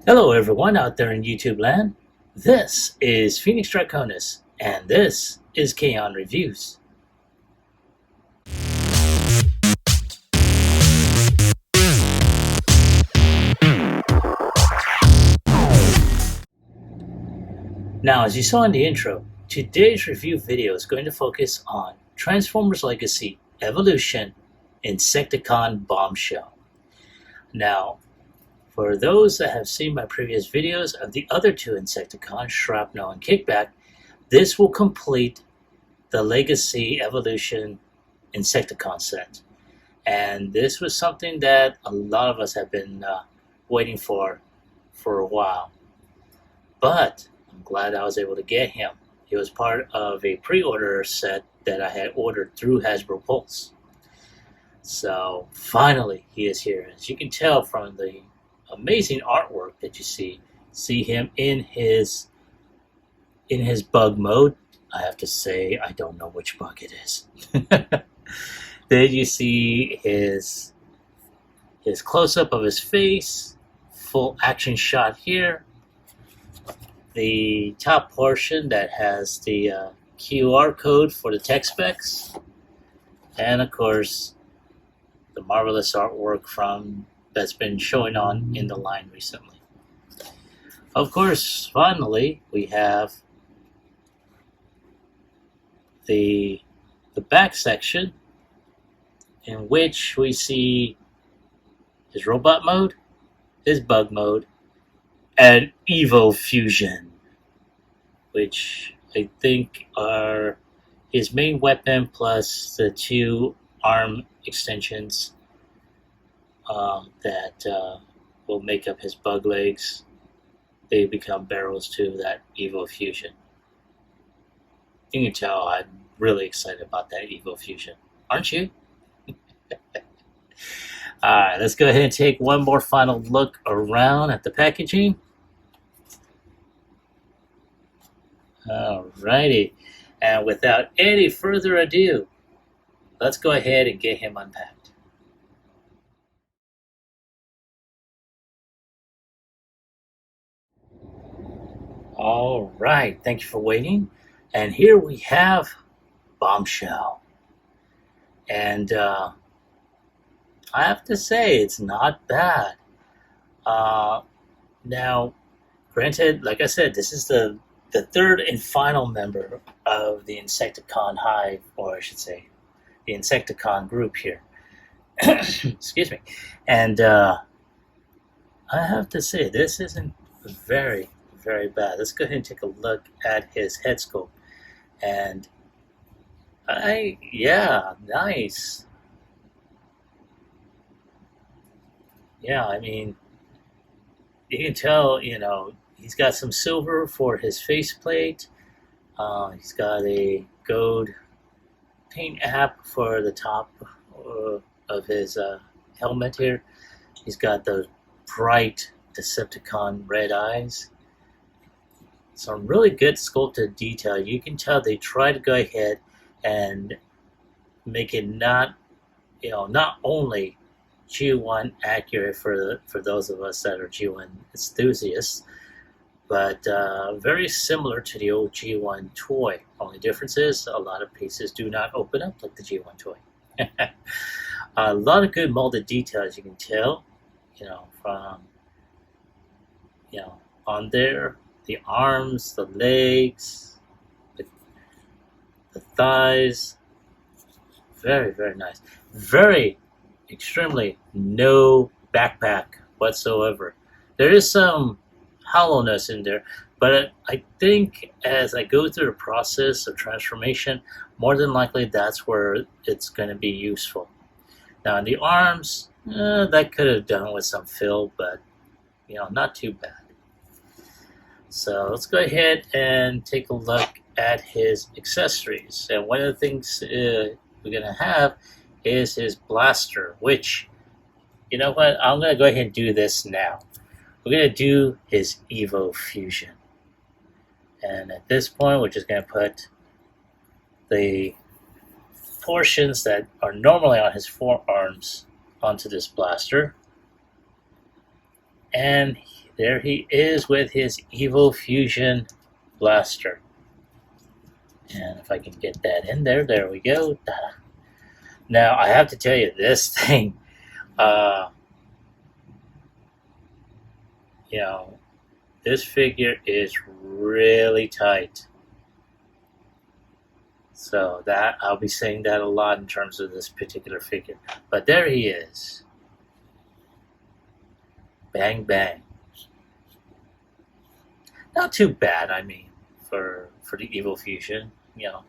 Hello, everyone out there in YouTube land. This is Phoenix Draconis, and this is Kaon Reviews. Now, as you saw in the intro, today's review video is going to focus on Transformers Legacy Evolution Insecticon Bombshell. Now, for those that have seen my previous videos of the other two Insecticons, Shrapnel and Kickback, this will complete the Legacy Evolution Insecticon set. And this was something that a lot of us have been waiting for a while. But I'm glad I was able to get him. He was part of a pre-order set that I had ordered through Hasbro Pulse. So finally he is here. As you can tell from the amazing artwork that you see him in his bug mode. I have to say, I don't know which bug it is. Then you see his close-up of his face, full action shot here. The top portion that has the QR code for the tech specs, and of course the marvelous artwork that's been showing on in the line recently. Of course, finally we have the back section, in which we see his robot mode, his bug mode, and Evo Fusion, which I think are his main weapon plus the two arm extensions that will make up his bug legs. They become barrels to that Evo Fusion. You can tell I'm really excited about that Evo Fusion, aren't you? Alright, let's go ahead and take one more final look around at the packaging. Alrighty, and without any further ado, let's go ahead and get him unpacked. Alright, thank you for waiting. And here we have Bombshell. And I have to say, it's not bad. Now, granted, like I said, this is the third and final member of the Insecticon hive, or I should say, the Insecticon group here. Excuse me. And I have to say, this isn't very, very bad. Let's go ahead and take a look at his head sculpt. And yeah, nice. Yeah, I mean, you can tell, he's got some silver for his faceplate. He's got a gold paint app for the top of his helmet here. He's got those bright Decepticon red eyes. Some really good sculpted detail. You can tell they try to go ahead and make it not only G1 accurate for those of us that are G1 enthusiasts, but very similar to the old G1 toy. Only difference is a lot of pieces do not open up like the G1 toy. A lot of good molded details, you can tell, from on there, the arms, the legs, the thighs. Very, very nice. Very extremely no backpack whatsoever. There is some hollowness in there, but I think as I go through the process of transformation, more than likely that's where it's going to be useful. Now in the arms, that could have done with some fill, but not too bad. So let's go ahead and take a look at his accessories. And one of the things we're going to have is his blaster, which, you know what, I'm going to go ahead and do this now. We're going to do his Evo Fusion. And at this point, we're just going to put the portions that are normally on his forearms onto this blaster. And there he is with his Evil Fusion Blaster. And if I can get that in there, there we go. Now, I have to tell you, this thing, you know, this figure is really tight. So that I'll be saying that a lot in terms of this particular figure. But there he is. Bang, bang. Not too bad, I mean, for the Evil Fusion. You know,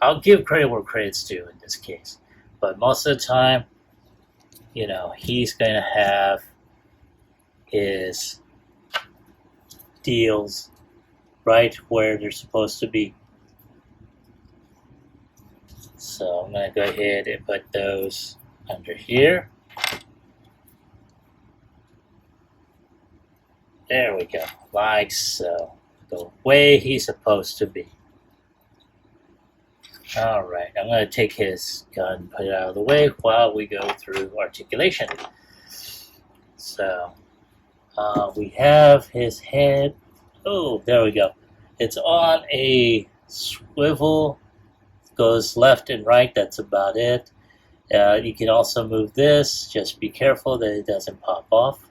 I'll give credit where credit's due in this case. But most of the time, you know, he's going to have his deals right where they're supposed to be. So I'm going to go ahead and put those under here. There we go, like so. The way he's supposed to be. Alright, I'm going to take his gun, put it out of the way while we go through articulation. So, we have his head. Oh, there we go. It's on a swivel. Goes left and right, that's about it. You can also move this. Just be careful that it doesn't pop off.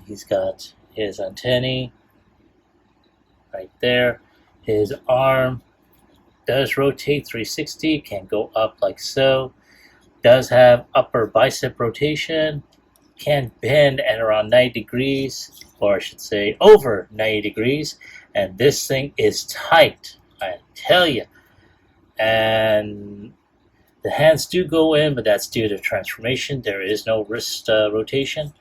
He's got his antennae right there. His arm does rotate 360, can go up like so. Does have upper bicep rotation. Can bend at around 90 degrees, or I should say over 90 degrees. And this thing is tight, I tell you. And the hands do go in, but that's due to transformation. There is no wrist rotation.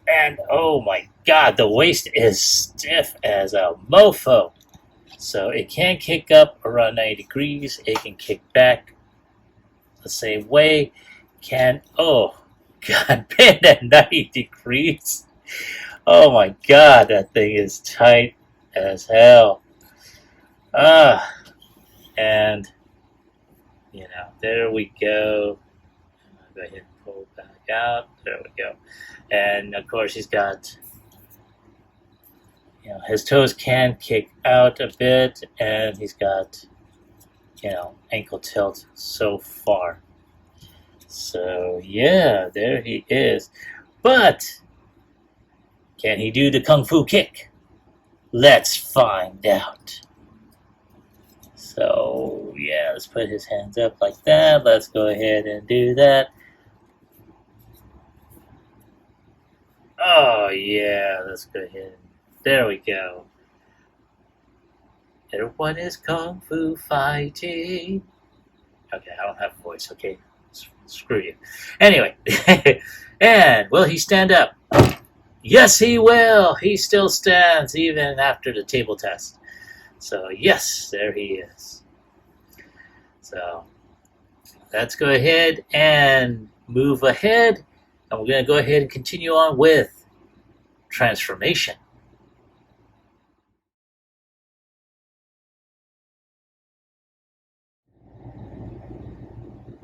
And oh my god, the waist is stiff as a mofo. So it can kick up around 90 degrees. It can kick back the same way. Can, oh god, bend at 90 degrees. Oh my god, that thing is tight as hell. And, you know, there we go. I'll go ahead and pull it back out. There we go. And, of course, he's got, you know, his toes can kick out a bit, and he's got, you know, ankle tilt so far. So, yeah, there he is. But, can he do the Kung Fu kick? Let's find out. So, yeah, let's put his hands up like that. Let's go ahead and do that. Oh, yeah, let's go ahead. There we go. Everyone is Kung Fu fighting. Okay, I don't have a voice, okay? Screw you. Anyway, and will he stand up? Yes, he will. He still stands even after the table test. So, yes, there he is. So, let's go ahead and move ahead. And we're going to go ahead and continue on with transformation.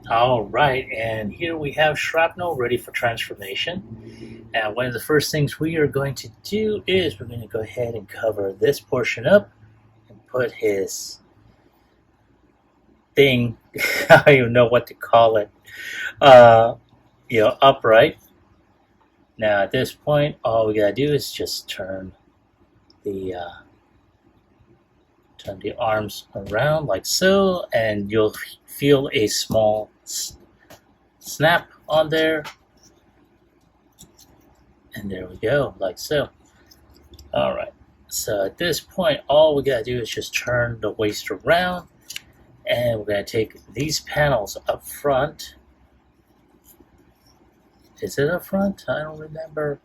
All right, and here we have Shrapnel ready for transformation. And one of the first things we are going to do is we're going to go ahead and cover this portion up. Put his thing, I don't even know what to call it, you know, upright. Now at this point, all we gotta do is just turn the arms around like so, and you'll feel a small snap on there. And there we go, like so. All right. So at this point, all we gotta do is just turn the waist around, and we're gonna take these panels up front. Is it up front? I don't remember.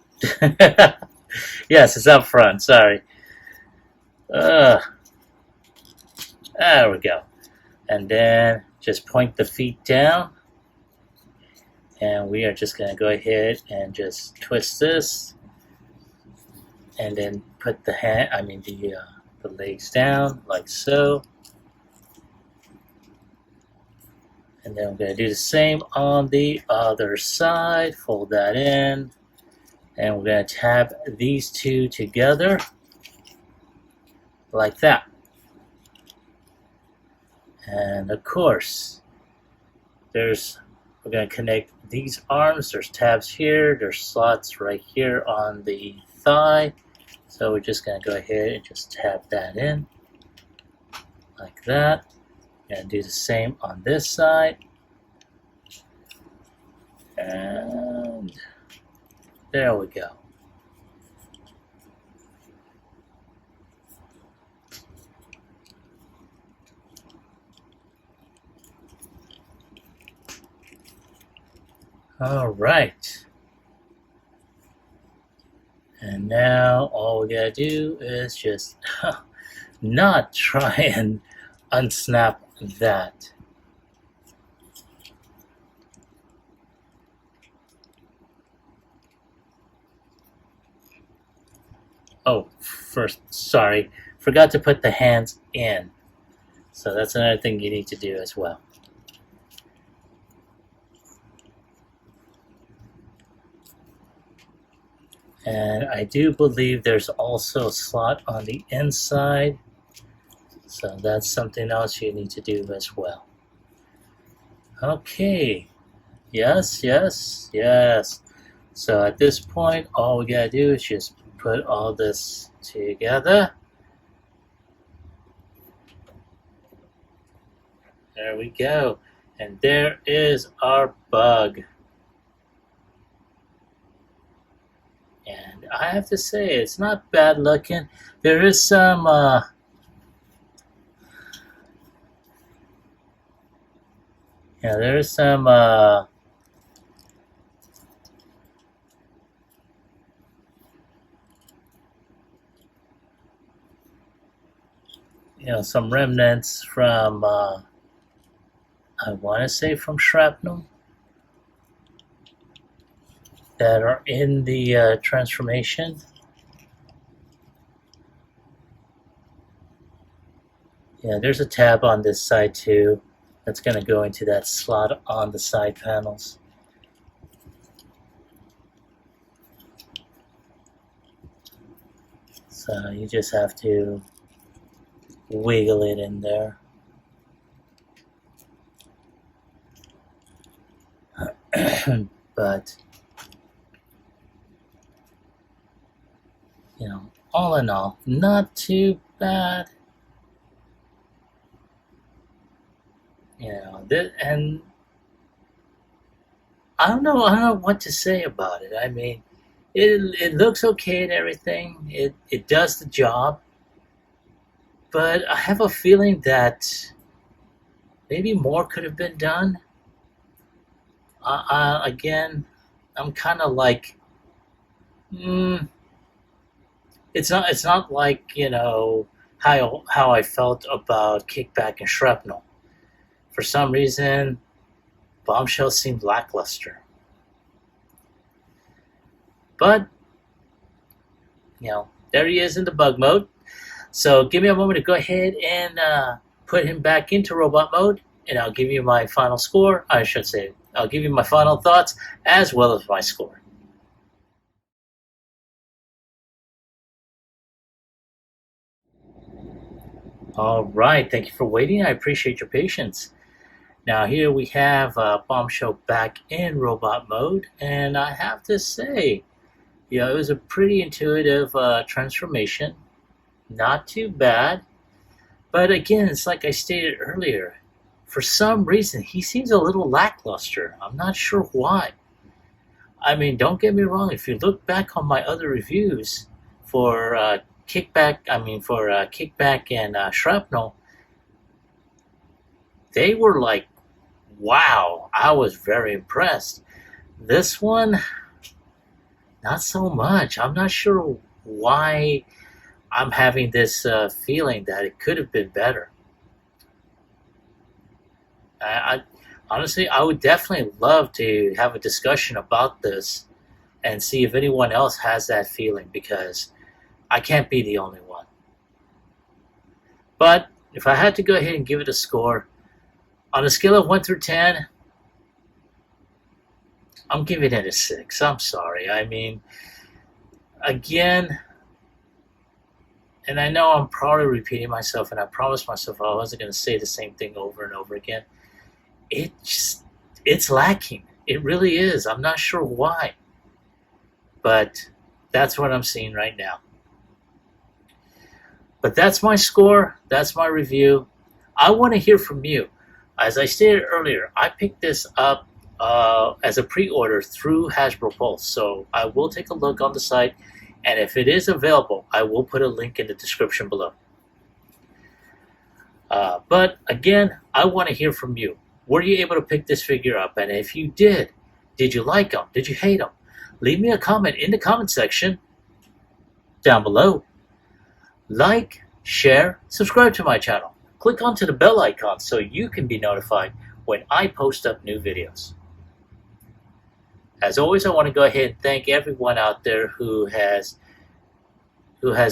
Yes, it's up front, sorry. There we go. And then just point the feet down, and we are just gonna go ahead and just twist this. And then put the legs down like so. And then I'm going to do the same on the other side. Fold that in. And we're going to tab these two together like that. And of course, we're going to connect these arms. There's tabs here. There's slots right here on the thigh. So we're just going to go ahead and just tab that in like that. And do the same on this side. And there we go. All right. And now all we gotta do is just not try and unsnap that. Oh, first, sorry, forgot to put the hands in. So that's another thing you need to do as well. And I do believe there's also a slot on the inside. So that's something else you need to do as well. Okay. Yes, yes, yes. So at this point, all we gotta do is just put all this together. There we go. And there is our bug. And I have to say, it's not bad looking. There is some there is some some remnants from I want to say from shrapnel that are in the transformation. Yeah, there's a tab on this side too that's going to go into that slot on the side panels. So you just have to wiggle it in there. But all in all, not too bad. And I don't know what to say about it. I mean, it looks okay and everything. It does the job, but I have a feeling that maybe more could have been done. Again, I'm kind of like, it's not like how I felt about Kickback and Shrapnel. For some reason, Bombshell seemed lackluster. But there he is in the bug mode. So give me a moment to go ahead and put him back into robot mode, and I'll give you my final score. I should say, I'll give you my final thoughts as well as my score. All right, thank you for waiting. I appreciate your patience. Now here we have Bombshell back in robot mode, and I have to say, it was a pretty intuitive transformation. Not too bad, but again, it's like I stated earlier. For some reason, he seems a little lackluster. I'm not sure why. I mean, don't get me wrong. If you look back on my other reviews for Kickback and Shrapnel, they were like, wow, I was very impressed. This one, not so much. I'm not sure why I'm having this feeling that it could have been better. Honestly, I would definitely love to have a discussion about this and see if anyone else has that feeling, because I can't be the only one. But if I had to go ahead and give it a score, on a scale of 1 through 10, I'm giving it a 6. I'm sorry. I mean, again, and I know I'm probably repeating myself, and I promised myself I wasn't going to say the same thing over and over again. It's lacking. It really is. I'm not sure why, but that's what I'm seeing right now. But that's my score. That's my review. I want to hear from you. As I stated earlier, I picked this up as a pre-order through Hasbro Pulse, so I will take a look on the site, and if it is available, I will put a link in the description below. But again, I want to hear from you. Were you able to pick this figure up? And if you did you like them? Did you hate them? Leave me a comment in the comment section down below. Like, share, subscribe to my channel. Click onto the bell icon so you can be notified when I post up new videos. As always, I want to go ahead and thank everyone out there who has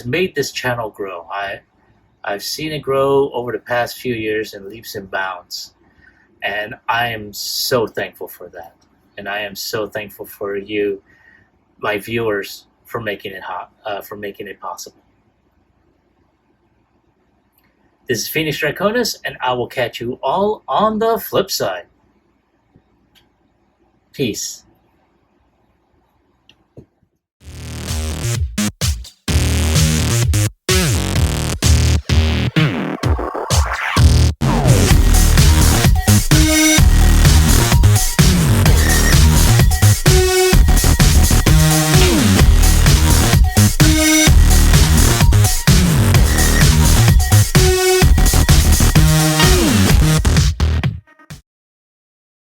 made this channel grow. I've seen it grow over the past few years in leaps and bounds, and I am so thankful for that. And I am so thankful for you, my viewers, for making it possible. This is Phoenix Draconis, and I will catch you all on the flip side. Peace.